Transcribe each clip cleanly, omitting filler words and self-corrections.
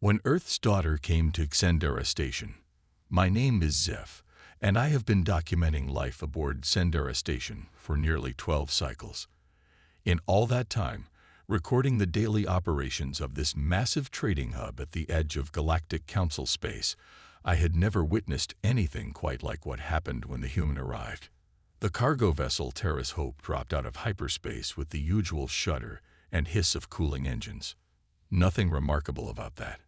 When Earth's daughter came to Xendera Station. My name is Zeph, and I have been documenting life aboard Xendera Station for nearly 12 cycles. In all that time, recording the daily operations of this massive trading hub at the edge of Galactic Council space, I had never witnessed anything quite like what happened when the human arrived. The cargo vessel Terra's Hope dropped out of hyperspace with the usual shudder and hiss of cooling engines. Nothing remarkable about that.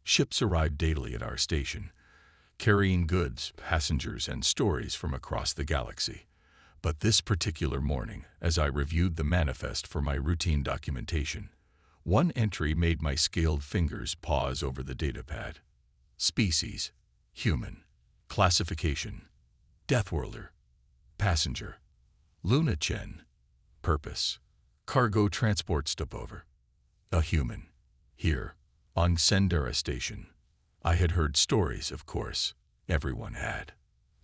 Ships arrived daily at our station, carrying goods, passengers, and stories from across the galaxy. But this particular morning, as I reviewed the manifest for my routine documentation, one entry made my scaled fingers pause over the datapad. Species: human. Classification: Deathworlder. Passenger: Luna Chen. Purpose: cargo transport stopover. A human. Here, on Xendera Station. I had heard stories, of course. Everyone had.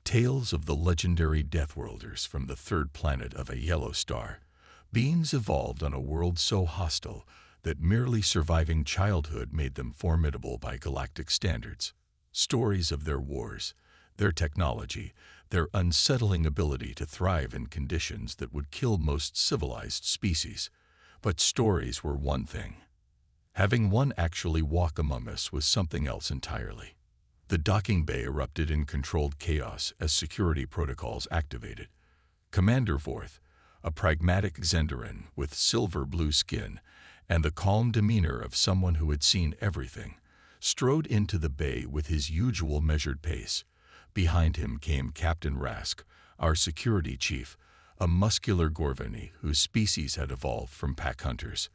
Tales of the legendary Deathworlders from the third planet of a yellow star. Beings evolved on a world so hostile that merely surviving childhood made them formidable by galactic standards. Stories of their wars, their technology, their unsettling ability to thrive in conditions that would kill most civilized species. But stories were one thing. Having one actually walk among us was something else entirely. The docking bay erupted in controlled chaos as security protocols activated. Commander Vorth, a pragmatic Xenderan with silver-blue skin and the calm demeanor of someone who had seen everything, strode into the bay with his usual measured pace. Behind him came Captain Rask, our security chief, a muscular Gorvani whose species had evolved from pack hunters.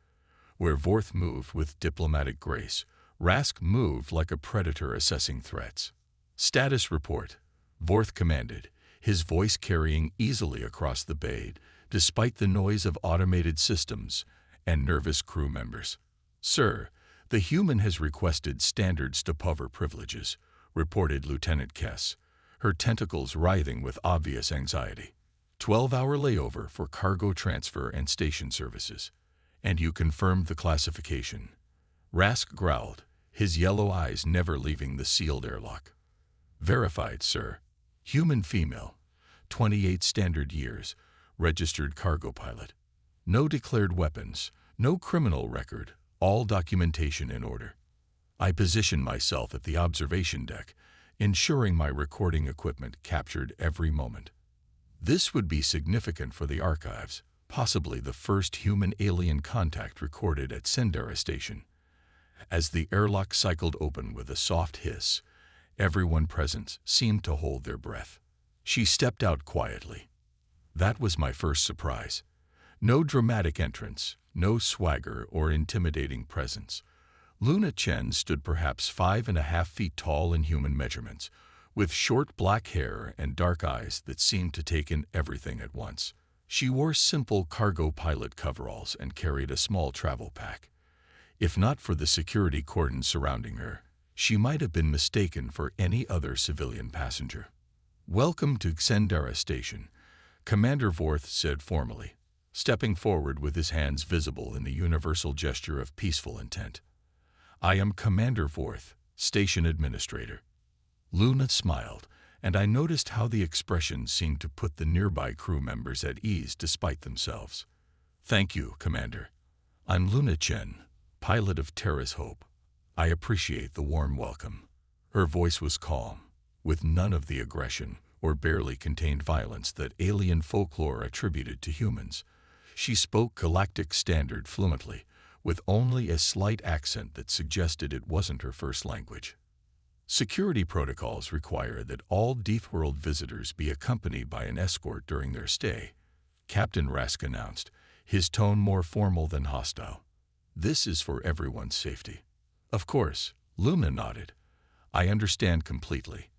Where Vorth moved with diplomatic grace, Rask moved like a predator assessing threats. Status report, Vorth commanded, his voice carrying easily across the bay, despite the noise of automated systems and nervous crew members. Sir, the human has requested standard stopover privileges, reported Lieutenant Kess, her tentacles writhing with obvious anxiety. 12-hour layover for cargo transfer and station services. And you confirmed the classification. Rask growled, his yellow eyes never leaving the sealed airlock. Verified, sir. Human female, 28 standard years, registered cargo pilot. No declared weapons, no criminal record, all documentation in order. I positioned myself at the observation deck, ensuring my recording equipment captured every moment. This would be significant for the archives. Possibly the first human-alien contact recorded at Xendera Station. As the airlock cycled open with a soft hiss, everyone present seemed to hold their breath. She stepped out quietly. That was my first surprise. No dramatic entrance, no swagger or intimidating presence. Luna Chen stood perhaps 5.5 feet tall in human measurements, with short black hair and dark eyes that seemed to take in everything at once. She wore simple cargo pilot coveralls and carried a small travel pack. If not for the security cordon surrounding her, she might have been mistaken for any other civilian passenger. Welcome to Xendera Station, Commander Vorth said formally, stepping forward with his hands visible in the universal gesture of peaceful intent. I am Commander Vorth, Station Administrator. Luna smiled, and I noticed how the expression seemed to put the nearby crew members at ease despite themselves. Thank you, Commander. I'm Luna Chen, pilot of Terra's Hope. I appreciate the warm welcome. Her voice was calm, with none of the aggression or barely contained violence that alien folklore attributed to humans. She spoke galactic standard fluently, with only a slight accent that suggested it wasn't her first language. Security protocols require that all Deathworld visitors be accompanied by an escort during their stay, Captain Rask announced, his tone more formal than hostile. This is for everyone's safety. Of course, Luna nodded. I understand completely.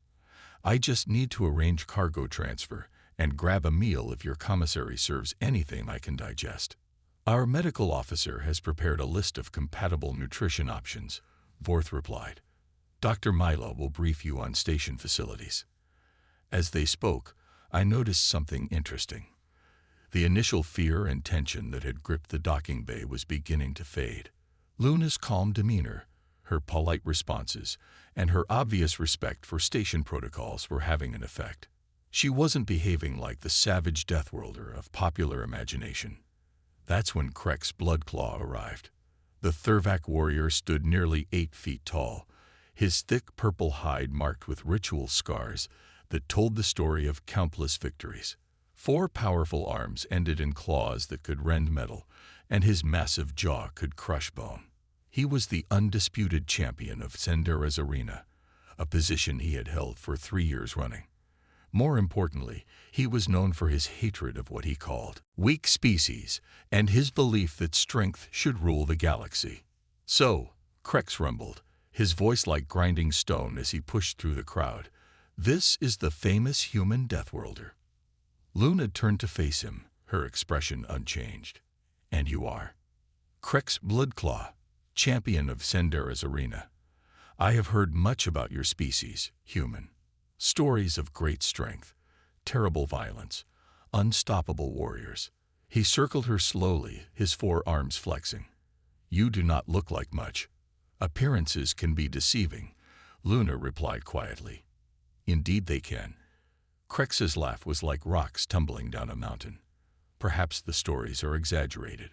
I just need to arrange cargo transfer and grab a meal if your commissary serves anything I can digest. Our medical officer has prepared a list of compatible nutrition options, Vorth replied. Dr. Milo will brief you on station facilities. As they spoke, I noticed something interesting. The initial fear and tension that had gripped the docking bay was beginning to fade. Luna's calm demeanor, her polite responses, and her obvious respect for station protocols were having an effect. She wasn't behaving like the savage Deathworlder of popular imagination. That's when Krex Bloodclaw arrived. The Thurvak warrior stood nearly 8 feet tall, his thick purple hide marked with ritual scars that told the story of countless victories. 4 powerful arms ended in claws that could rend metal, and his massive jaw could crush bone. He was the undisputed champion of Sendera's arena, a position he had held for 3 years running. More importantly, he was known for his hatred of what he called weak species and his belief that strength should rule the galaxy. So, Krex rumbled, his voice like grinding stone as he pushed through the crowd. This is the famous human Deathworlder. Luna turned to face him, her expression unchanged. And you are? Krex Bloodclaw, champion of Sendera's arena. I have heard much about your species, human. Stories of great strength, terrible violence, unstoppable warriors. He circled her slowly, his 4 arms flexing. You do not look like much. Appearances can be deceiving, Luna replied quietly. Indeed they can. Krex's laugh was like rocks tumbling down a mountain. Perhaps the stories are exaggerated.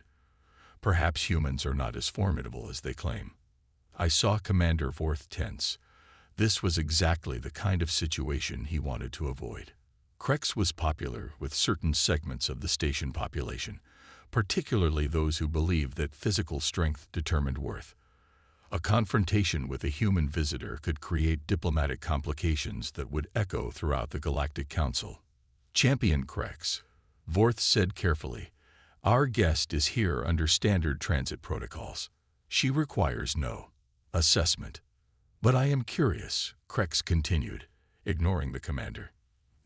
Perhaps humans are not as formidable as they claim. I saw Commander Vorth tense. This was exactly the kind of situation he wanted to avoid. Krex was popular with certain segments of the station population, particularly those who believed that physical strength determined worth. A confrontation with a human visitor could create diplomatic complications that would echo throughout the Galactic Council. Champion Krex, Vorth said carefully, our guest is here under standard transit protocols. She requires no assessment. But I am curious, Krex continued, ignoring the commander.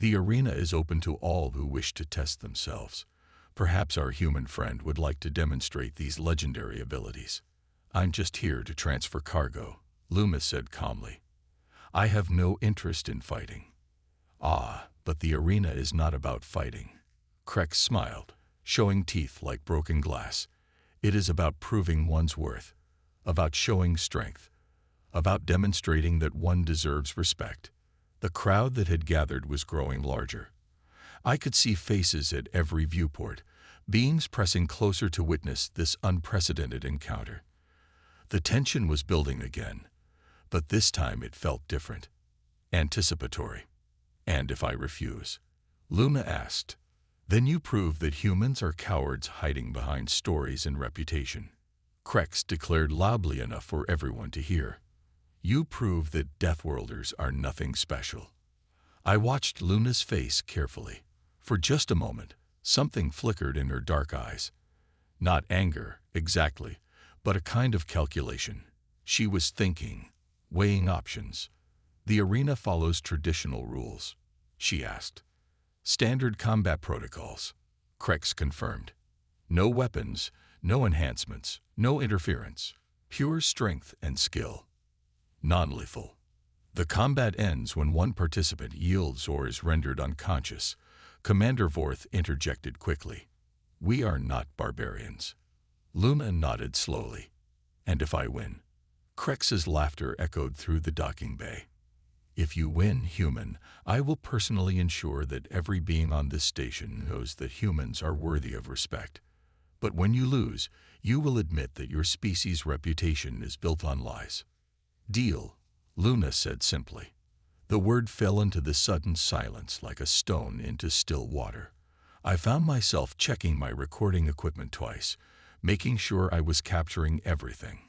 The arena is open to all who wish to test themselves. Perhaps our human friend would like to demonstrate these legendary abilities. I'm just here to transfer cargo, Luma said calmly. I have no interest in fighting. Ah, but the arena is not about fighting. Krex smiled, showing teeth like broken glass. It is about proving one's worth, about showing strength, about demonstrating that one deserves respect. The crowd that had gathered was growing larger. I could see faces at every viewport, beings pressing closer to witness this unprecedented encounter. The tension was building again, but this time it felt different, anticipatory. And if I refuse? Luna asked. Then you prove that humans are cowards hiding behind stories and reputation. Krex declared loudly enough for everyone to hear. You prove that Deathworlders are nothing special. I watched Luna's face carefully. For just a moment, something flickered in her dark eyes. Not anger, exactly, but a kind of calculation. She was thinking, weighing options. The arena follows traditional rules, she asked. Standard combat protocols, Krex confirmed. No weapons, no enhancements, no interference. Pure strength and skill. Non-lethal. The combat ends when one participant yields or is rendered unconscious. Commander Vorth interjected quickly. We are not barbarians. Luna nodded slowly. And if I win? Krex's laughter echoed through the docking bay. If you win, human, I will personally ensure that every being on this station knows that humans are worthy of respect. But when you lose, you will admit that your species' reputation is built on lies. Deal, Luna said simply. The word fell into the sudden silence like a stone into still water. I found myself checking my recording equipment twice, making sure I was capturing everything.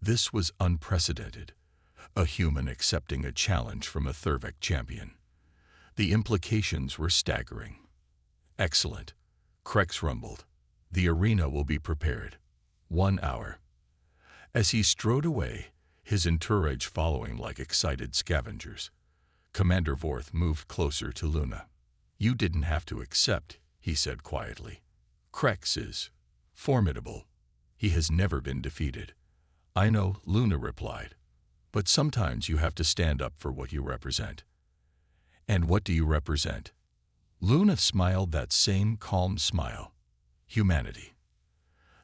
This was unprecedented, a human accepting a challenge from a Thurvak champion. The implications were staggering. Excellent, Krex rumbled. The arena will be prepared. 1 hour. As he strode away, his entourage following like excited scavengers, Commander Vorth moved closer to Luna. You didn't have to accept, he said quietly. Krex is formidable. He has never been defeated. I know, Luna replied. But sometimes you have to stand up for what you represent. And what do you represent? Luna smiled that same calm smile. Humanity.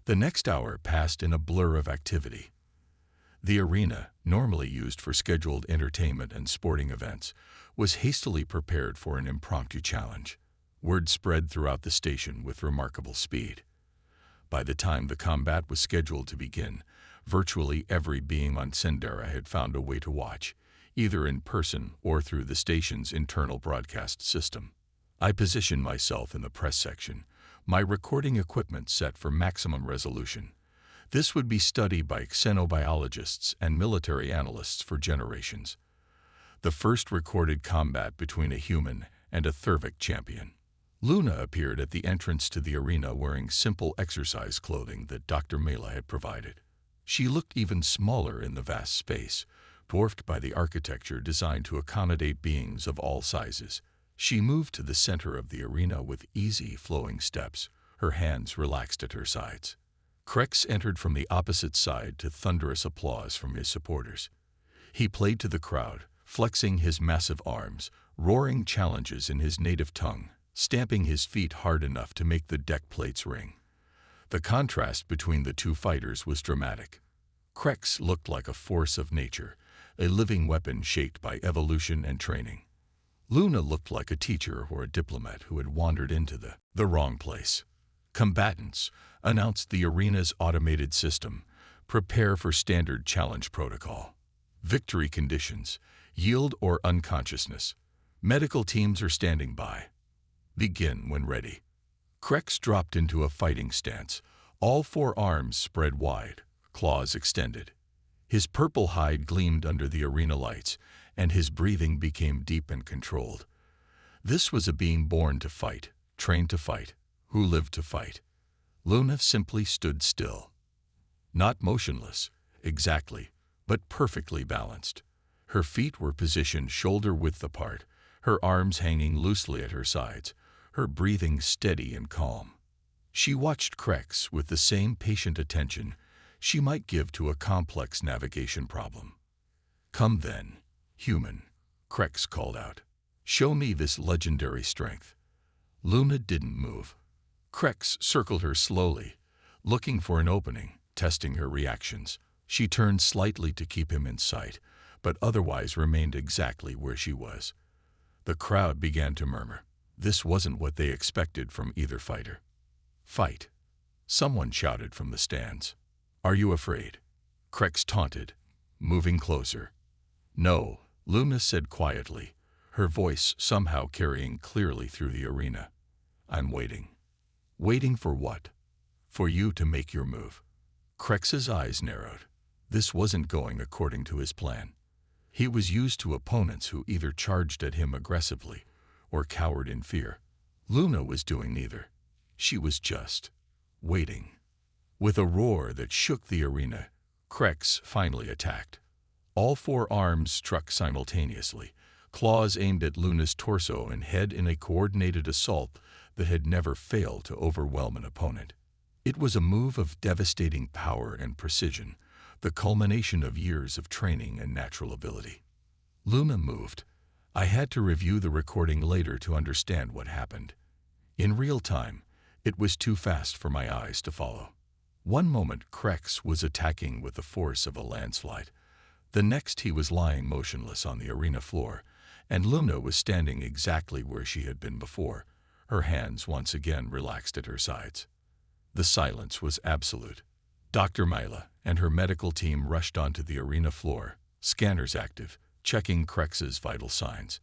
The next hour passed in a blur of activity. The arena, normally used for scheduled entertainment and sporting events, was hastily prepared for an impromptu challenge. Word spread throughout the station with remarkable speed. By the time the combat was scheduled to begin, virtually every being on Sendera had found a way to watch, either in person or through the station's internal broadcast system. I positioned myself in the press section, my recording equipment set for maximum resolution. This would be studied by xenobiologists and military analysts for generations. The first recorded combat between a human and a Thervic champion. Luna appeared at the entrance to the arena wearing simple exercise clothing that Dr. Mela had provided. She looked even smaller in the vast space, dwarfed by the architecture designed to accommodate beings of all sizes. She moved to the center of the arena with easy, flowing steps, her hands relaxed at her sides. Krex entered from the opposite side to thunderous applause from his supporters. He played to the crowd, flexing his massive arms, roaring challenges in his native tongue, stamping his feet hard enough to make the deck plates ring. The contrast between the two fighters was dramatic. Krex looked like a force of nature, a living weapon shaped by evolution and training. Luna looked like a teacher or a diplomat who had wandered into the wrong place. Combatants, announced the arena's automated system, prepare for standard challenge protocol. Victory conditions, yield or unconsciousness. Medical teams are standing by. Begin when ready. Krex dropped into a fighting stance, all four arms spread wide, claws extended. His purple hide gleamed under the arena lights, and his breathing became deep and controlled. This was a being born to fight, trained to fight, who lived to fight. Luna simply stood still. Not motionless, exactly, but perfectly balanced. Her feet were positioned shoulder-width apart, her arms hanging loosely at her sides, her breathing steady and calm. She watched Krex with the same patient attention she might give to a complex navigation problem. "Come then, human," Krex called out. "Show me this legendary strength." Luna didn't move. Krex circled her slowly, looking for an opening, testing her reactions. She turned slightly to keep him in sight, but otherwise remained exactly where she was. The crowd began to murmur. This wasn't what they expected from either fighter. "Fight," someone shouted from the stands. "Are you afraid?" Krex taunted, moving closer. "No," Luna said quietly, her voice somehow carrying clearly through the arena. "I'm waiting." "Waiting for what?" "For you to make your move." Krex's eyes narrowed. This wasn't going according to his plan. He was used to opponents who either charged at him aggressively or cowered in fear. Luna was doing neither. She was just waiting. With a roar that shook the arena, Krex finally attacked. All four arms struck simultaneously, claws aimed at Luna's torso and head in a coordinated assault that had never failed to overwhelm an opponent. It was a move of devastating power and precision, the culmination of years of training and natural ability. Luna moved. I had to review the recording later to understand what happened. In real time, it was too fast for my eyes to follow. One moment Krex was attacking with the force of a landslide. The next he was lying motionless on the arena floor, and Luna was standing exactly where she had been before, her hands once again relaxed at her sides. The silence was absolute. Dr. Mela and her medical team rushed onto the arena floor, scanners active, checking Krex's vital signs.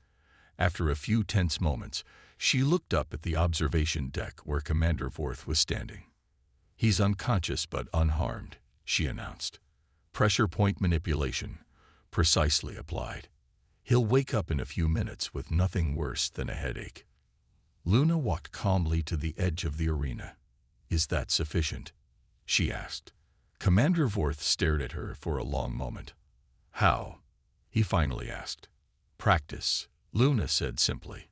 After a few tense moments, she looked up at the observation deck where Commander Vorth was standing. "He's unconscious but unharmed," she announced. "Pressure point manipulation, precisely applied. He'll wake up in a few minutes with nothing worse than a headache." Luna walked calmly to the edge of the arena. "Is that sufficient?" she asked. Commander Vorth stared at her for a long moment. "How?" he finally asked. "Practice," Luna said simply.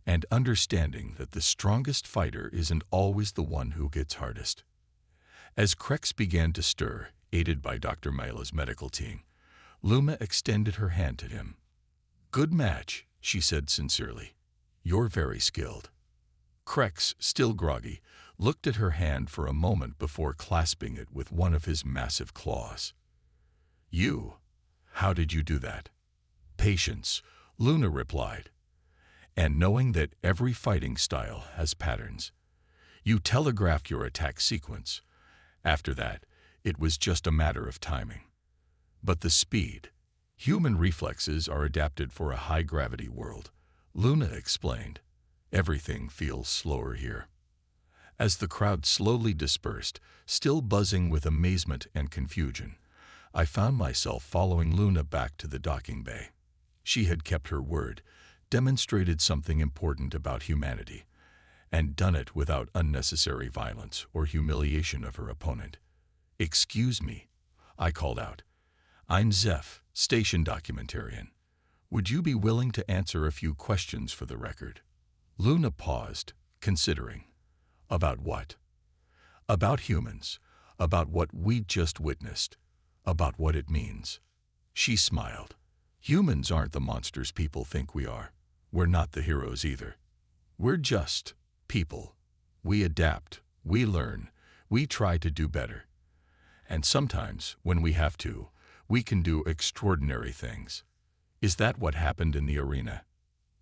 "And understanding that the strongest fighter isn't always the one who gets hardest." As Krex began to stir, aided by Dr. Mela's medical team, Luna extended her hand to him. "Good match," she said sincerely. "You're very skilled." Krex, still groggy, looked at her hand for a moment before clasping it with one of his massive claws. You? How did you do that? Patience, Luna replied. And knowing that every fighting style has patterns. You telegraphed your attack sequence. After that, it was just a matter of timing. But the speed. Human reflexes are adapted for a high-gravity world, Luna explained. Everything feels slower here. As the crowd slowly dispersed, still buzzing with amazement and confusion, I found myself following Luna back to the docking bay. She had kept her word, demonstrated something important about humanity, and done it without unnecessary violence or humiliation of her opponent. "Excuse me," I called out. "I'm Zeph, station documentarian. Would you be willing to answer a few questions for the record?" Luna paused, considering. About what? About humans, about what we'd just witnessed, about what it means. She smiled. Humans aren't the monsters people think we are. We're not the heroes either. We're just people. We adapt, we learn, we try to do better. And sometimes, when we have to, we can do extraordinary things. Is that what happened in the arena?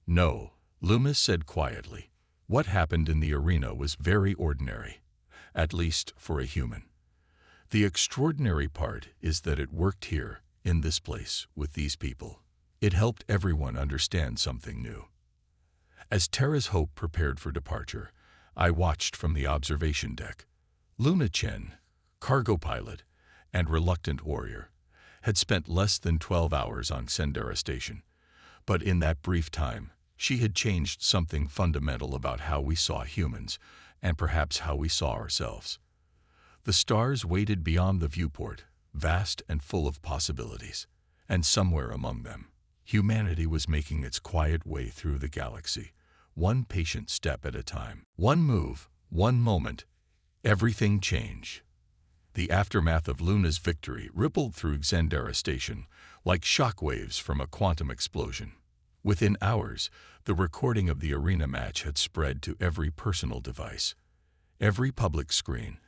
No, Loomis said quietly. What happened in the arena was very ordinary, at least for a human. The extraordinary part is that it worked here, in this place, with these people. It helped everyone understand something new. As Terra's Hope prepared for departure, I watched from the observation deck. Luna Chen, cargo pilot and reluctant warrior, had spent less than 12 hours on Sendera Station, but in that brief time, she had changed something fundamental about how we saw humans, and perhaps how we saw ourselves. The stars waited beyond the viewport, vast and full of possibilities, and somewhere among them, humanity was making its quiet way through the galaxy, one patient step at a time. One move, one moment, everything changed. The aftermath of Luna's victory rippled through Sendera Station like shockwaves from a quantum explosion. Within hours, the recording of the arena match had spread to every personal device, every public screen,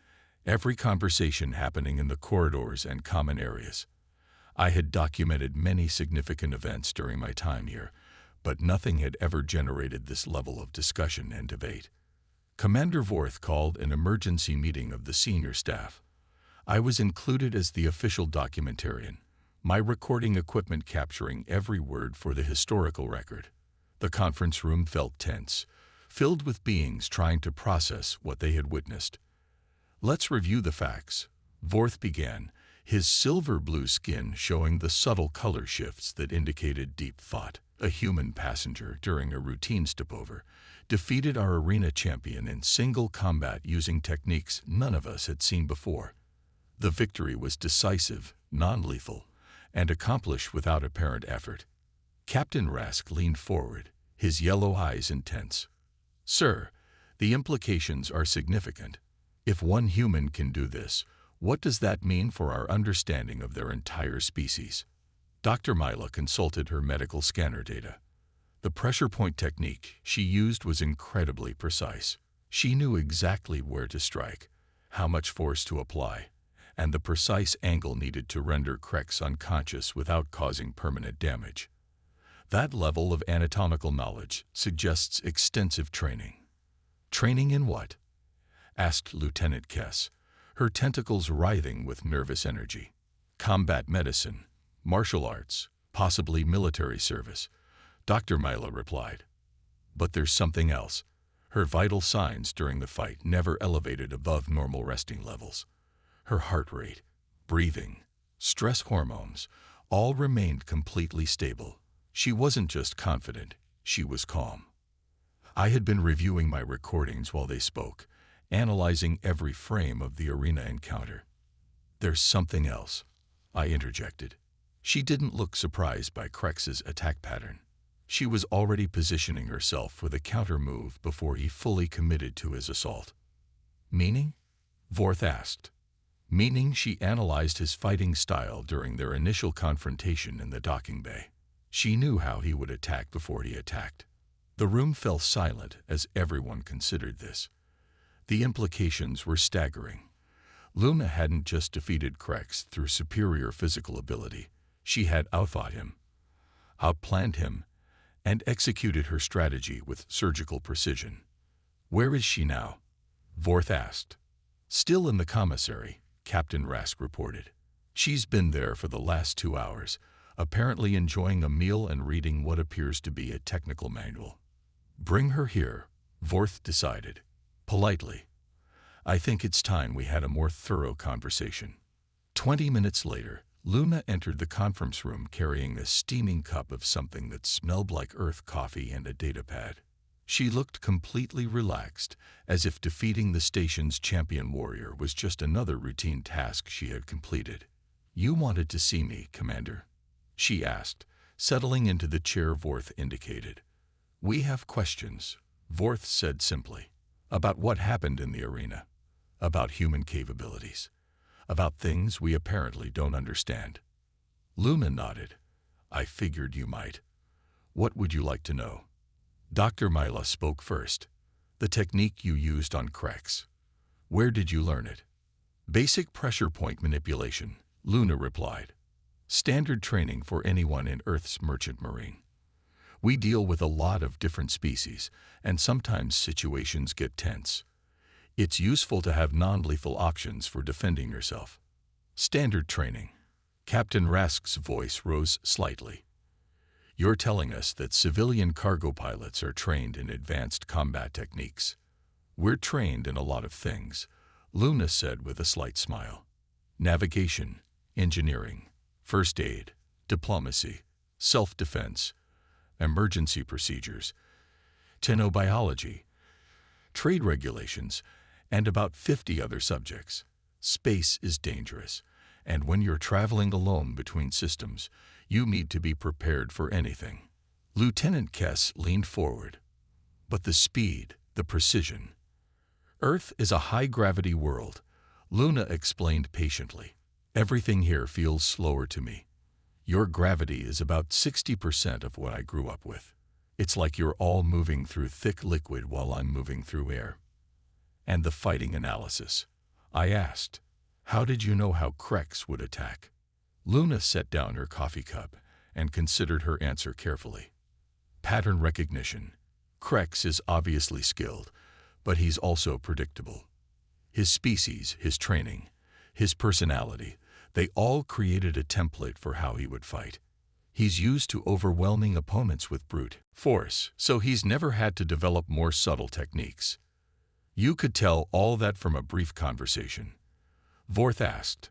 every conversation happening in the corridors and common areas. I had documented many significant events during my time here, but nothing had ever generated this level of discussion and debate. Commander Vorth called an emergency meeting of the senior staff. I was included as the official documentarian, my recording equipment capturing every word for the historical record. The conference room felt tense, filled with beings trying to process what they had witnessed. "Let's review the facts," Vorth began, his silver-blue skin showing the subtle color shifts that indicated deep thought. A human passenger, during a routine stopover, defeated our arena champion in single combat using techniques none of us had seen before. The victory was decisive, non-lethal, and accomplished without apparent effort. Captain Rask leaned forward, his yellow eyes intense. "Sir, the implications are significant. If one human can do this, what does that mean for our understanding of their entire species?" Dr. Mila consulted her medical scanner data. The pressure point technique she used was incredibly precise. She knew exactly where to strike, how much force to apply, and the precise angle needed to render Krex unconscious without causing permanent damage. That level of anatomical knowledge suggests extensive training. "Training in what?" asked Lieutenant Kess, her tentacles writhing with nervous energy. "Combat medicine, martial arts, possibly military service," Dr. Mila replied. "But there's something else. Her vital signs during the fight never elevated above normal resting levels. Her heart rate, breathing, stress hormones, all remained completely stable. She wasn't just confident, she was calm." I had been reviewing my recordings while they spoke, analyzing every frame of the arena encounter. "There's something else," I interjected. She didn't look surprised by Krex's attack pattern. She was already positioning herself for the counter move before he fully committed to his assault. "Meaning?" Vorth asked. "Meaning she analyzed his fighting style during their initial confrontation in the docking bay. She knew how he would attack before he attacked." The room fell silent as everyone considered this. The implications were staggering. Luna hadn't just defeated Krex through superior physical ability. She had outthought him, outplanned him, and executed her strategy with surgical precision. "Where is she now?" Vorth asked. "Still in the commissary," Captain Rask reported. "She's been there for the last 2 hours, apparently enjoying a meal and reading what appears to be a technical manual." "Bring her here," Vorth decided. Politely. "I think it's time we had a more thorough conversation." 20 minutes later, Luna entered the conference room carrying a steaming cup of something that smelled like Earth coffee and a datapad. She looked completely relaxed, as if defeating the station's champion warrior was just another routine task she had completed. "You wanted to see me, Commander?" she asked, settling into the chair Vorth indicated. "We have questions," Vorth said simply. "About what happened in the arena. About human capabilities. About things we apparently don't understand." Luna nodded. "I figured you might. What would you like to know?" Dr. Mila spoke first. "The technique you used on Krex. Where did you learn it?" "Basic pressure point manipulation," Luna replied. "Standard training for anyone in Earth's merchant marine. We deal with a lot of different species, and sometimes situations get tense. It's useful to have non-lethal options for defending yourself." "Standard training." Captain Rask's voice rose slightly. "You're telling us that civilian cargo pilots are trained in advanced combat techniques." "We're trained in a lot of things," Luna said with a slight smile. "Navigation, engineering, first aid, diplomacy, self-defense, emergency procedures, technobiology, trade regulations, and about 50 other subjects. Space is dangerous, and when you're traveling alone between systems, you need to be prepared for anything." Lieutenant Kess leaned forward. "But the speed, the precision." "Earth is a high-gravity world," Luna explained patiently. "Everything here feels slower to me. Your gravity is about 60% of what I grew up with. It's like you're all moving through thick liquid while I'm moving through air." "And the fighting analysis?" I asked. "How did you know how Krex would attack?" Luna set down her coffee cup and considered her answer carefully. "Pattern recognition. Krex is obviously skilled, but he's also predictable. His species, his training, his personality, they all created a template for how he would fight. He's used to overwhelming opponents with brute force, so he's never had to develop more subtle techniques." "You could tell all that from a brief conversation?" Vorth asked.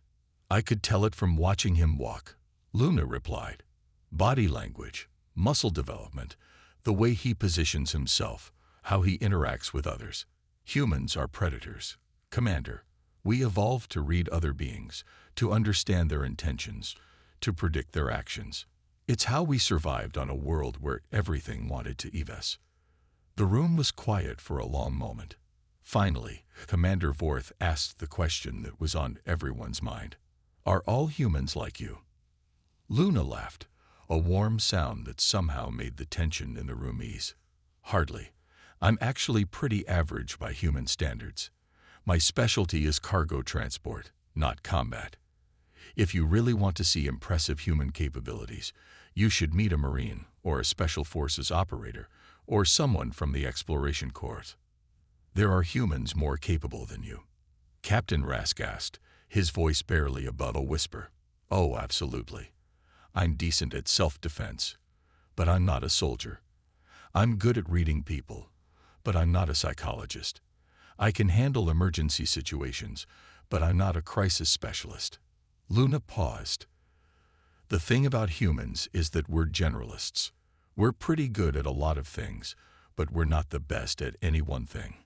"I could tell it from watching him walk," Luna replied. "Body language, muscle development, the way he positions himself, how he interacts with others. Humans are predators, Commander. We evolved to read other beings, to understand their intentions, to predict their actions. It's how we survived on a world where everything wanted to eat us." The room was quiet for a long moment. Finally, Commander Vorth asked the question that was on everyone's mind. "Are all humans like you?" Luna laughed, a warm sound that somehow made the tension in the room ease. "Hardly. I'm actually pretty average by human standards. My specialty is cargo transport, not combat. If you really want to see impressive human capabilities, you should meet a Marine or a Special Forces operator or someone from the Exploration Corps. There are humans more capable than you." Captain Rask asked, his voice barely above a whisper. "Oh, absolutely. I'm decent at self-defense, but I'm not a soldier. I'm good at reading people, but I'm not a psychologist. I can handle emergency situations, but I'm not a crisis specialist." Luna paused. "The thing about humans is that we're generalists. We're pretty good at a lot of things, but we're not the best at any one thing.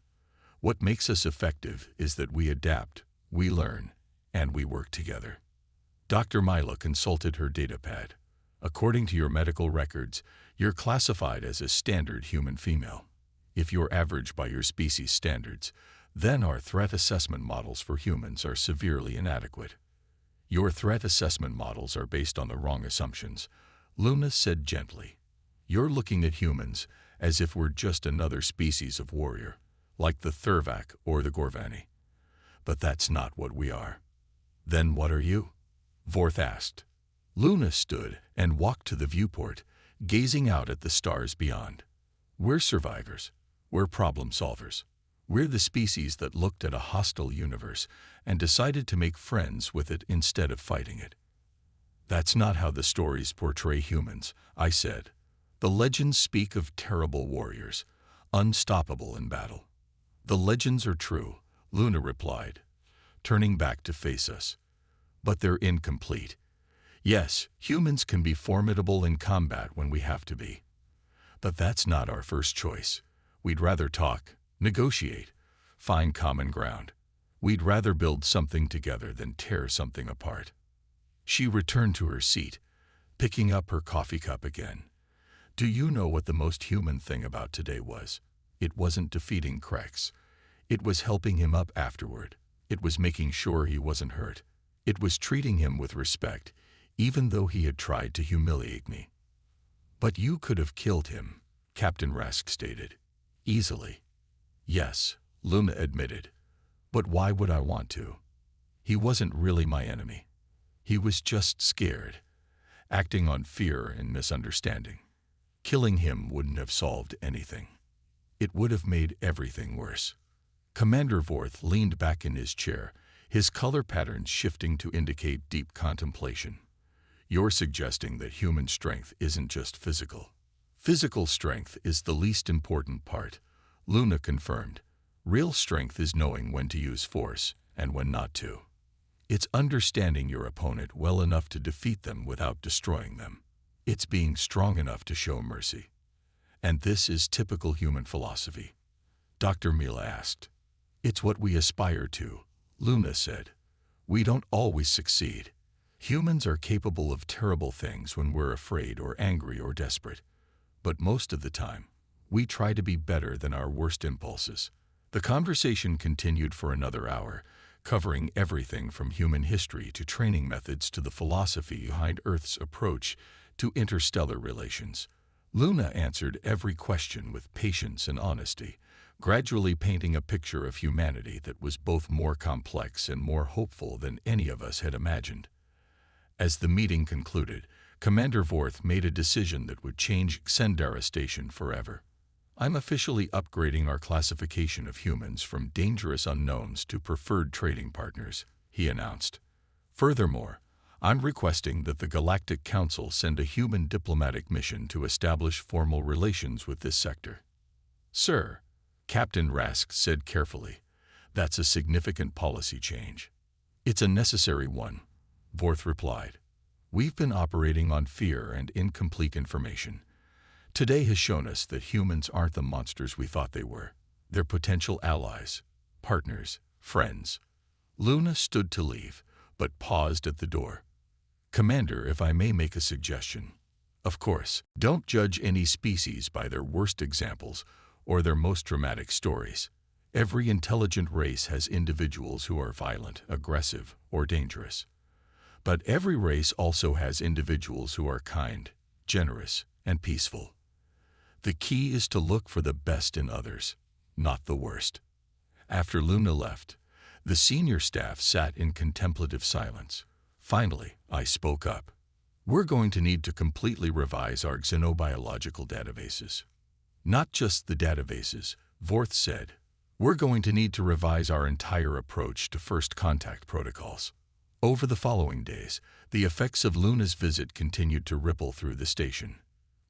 What makes us effective is that we adapt, we learn, and we work together." Dr. Mila consulted her datapad. "According to your medical records, you're classified as a standard human female. If you're average by your species standards, then our threat assessment models for humans are severely inadequate." "Your threat assessment models are based on the wrong assumptions," Luna said gently. "You're looking at humans as if we're just another species of warrior, like the Thurvak or the Gorvani. But that's not what we are. Then what are you? Vorth asked. Luna stood and walked to the viewport, gazing out at the stars beyond. We're survivors. We're problem solvers. We're the species that looked at a hostile universe and decided to make friends with it instead of fighting it. That's not how the stories portray humans, I said. The legends speak of terrible warriors, unstoppable in battle. The legends are true, Luna replied, turning back to face us. But they're incomplete. Yes, humans can be formidable in combat when we have to be. But that's not our first choice. We'd rather talk, negotiate, find common ground. We'd rather build something together than tear something apart. She returned to her seat, picking up her coffee cup again. Do you know what the most human thing about today was? It wasn't defeating Krex. It was helping him up afterward. It was making sure he wasn't hurt. It was treating him with respect, even though he had tried to humiliate me. But you could have killed him, Captain Rask stated. Easily. Yes, Luna admitted. But why would I want to? He wasn't really my enemy. He was just scared, acting on fear and misunderstanding. Killing him wouldn't have solved anything. It would have made everything worse. Commander Vorth leaned back in his chair, his color patterns shifting to indicate deep contemplation. You're suggesting that human strength isn't just physical. Physical strength is the least important part, Luna confirmed. Real strength is knowing when to use force and when not to. It's understanding your opponent well enough to defeat them without destroying them. It's being strong enough to show mercy. And this is typical human philosophy. Dr. Mila asked. It's what we aspire to, Luna said. We don't always succeed. Humans are capable of terrible things when we're afraid or angry or desperate. But most of the time, we try to be better than our worst impulses. The conversation continued for another hour, covering everything from human history to training methods to the philosophy behind Earth's approach to interstellar relations. Luna answered every question with patience and honesty, gradually painting a picture of humanity that was both more complex and more hopeful than any of us had imagined. As the meeting concluded, Commander Vorth made a decision that would change Xendara Station forever. I'm officially upgrading our classification of humans from dangerous unknowns to preferred trading partners, he announced. Furthermore, I'm requesting that the Galactic Council send a human diplomatic mission to establish formal relations with this sector. Sir, Captain Rask said carefully, that's a significant policy change. It's a necessary one, Vorth replied. We've been operating on fear and incomplete information. Today has shown us that humans aren't the monsters we thought they were. They're potential allies, partners, friends. Luna stood to leave, but paused at the door. Commander, if I may make a suggestion. Of course, don't judge any species by their worst examples or their most dramatic stories. Every intelligent race has individuals who are violent, aggressive, or dangerous. But every race also has individuals who are kind, generous, and peaceful. The key is to look for the best in others, not the worst. After Luna left, the senior staff sat in contemplative silence. Finally, I spoke up. We're going to need to completely revise our xenobiological databases. Not just the databases, Vorth said. We're going to need to revise our entire approach to first contact protocols. Over the following days, the effects of Luna's visit continued to ripple through the station.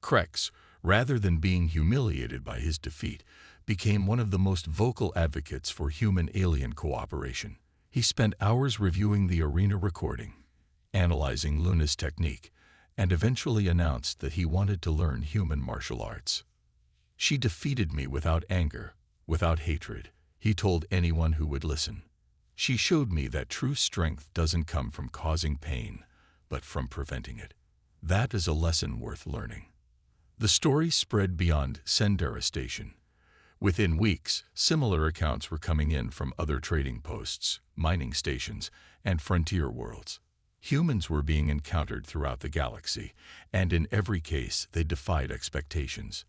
Krex, rather than being humiliated by his defeat, became one of the most vocal advocates for human-alien cooperation. He spent hours reviewing the arena recording, analyzing Luna's technique, and eventually announced that he wanted to learn human martial arts. She defeated me without anger, without hatred, he told anyone who would listen. She showed me that true strength doesn't come from causing pain, but from preventing it. That is a lesson worth learning. The story spread beyond Xendara Station. Within weeks, similar accounts were coming in from other trading posts, mining stations, and frontier worlds. Humans were being encountered throughout the galaxy, and in every case they defied expectations.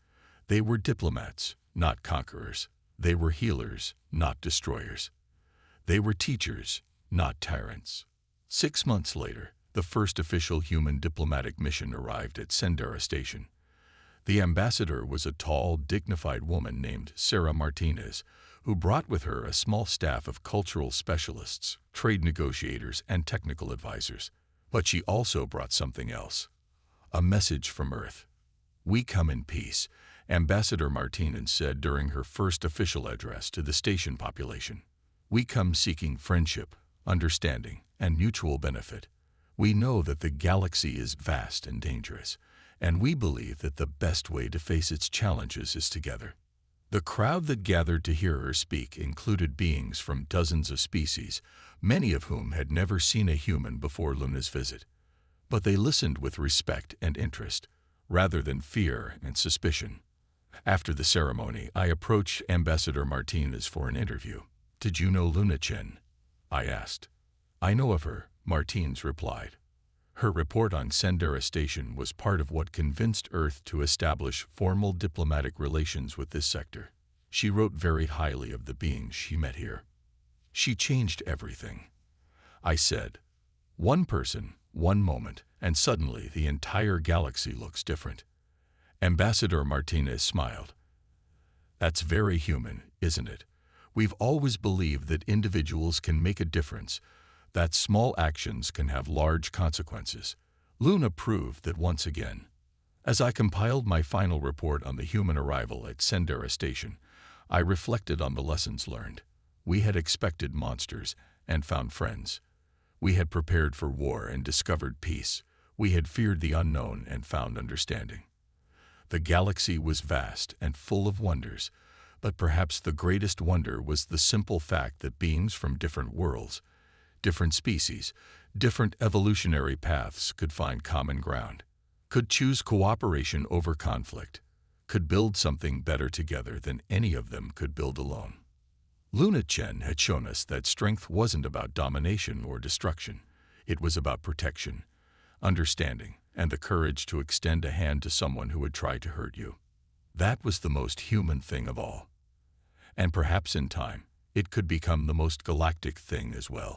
They were diplomats, not conquerors. They were healers, not destroyers. They were teachers, not tyrants. 6 months later, the first official human diplomatic mission arrived at Sendera Station. The ambassador was a tall, dignified woman named Sarah Martinez, who brought with her a small staff of cultural specialists, trade negotiators, and technical advisors. But she also brought something else. A message from Earth. "We come in peace," Ambassador Martinez said during her first official address to the station population. "We come seeking friendship, understanding, and mutual benefit. We know that the galaxy is vast and dangerous, and we believe that the best way to face its challenges is together." The crowd that gathered to hear her speak included beings from dozens of species, many of whom had never seen a human before Luna's visit. But they listened with respect and interest, rather than fear and suspicion. After the ceremony, I approached Ambassador Martinez for an interview. "Did you know Luna Chen?" I asked. "I know of her," Martinez replied. Her report on Sendera Station was part of what convinced Earth to establish formal diplomatic relations with this sector. She wrote very highly of the beings she met here. "She changed everything," I said. "One person, one moment, and suddenly the entire galaxy looks different." Ambassador Martinez smiled. "That's very human, isn't it? We've always believed that individuals can make a difference, that small actions can have large consequences. Luna proved that once again." As I compiled my final report on the human arrival at Sendera Station, I reflected on the lessons learned. We had expected monsters and found friends. We had prepared for war and discovered peace. We had feared the unknown and found understanding. The galaxy was vast and full of wonders, but perhaps the greatest wonder was the simple fact that beings from different worlds, different species, different evolutionary paths could find common ground, could choose cooperation over conflict, could build something better together than any of them could build alone. Luna Chen had shown us that strength wasn't about domination or destruction. It was about protection, understanding, and the courage to extend a hand to someone who would try to hurt you. That was the most human thing of all. And perhaps in time, it could become the most galactic thing as well.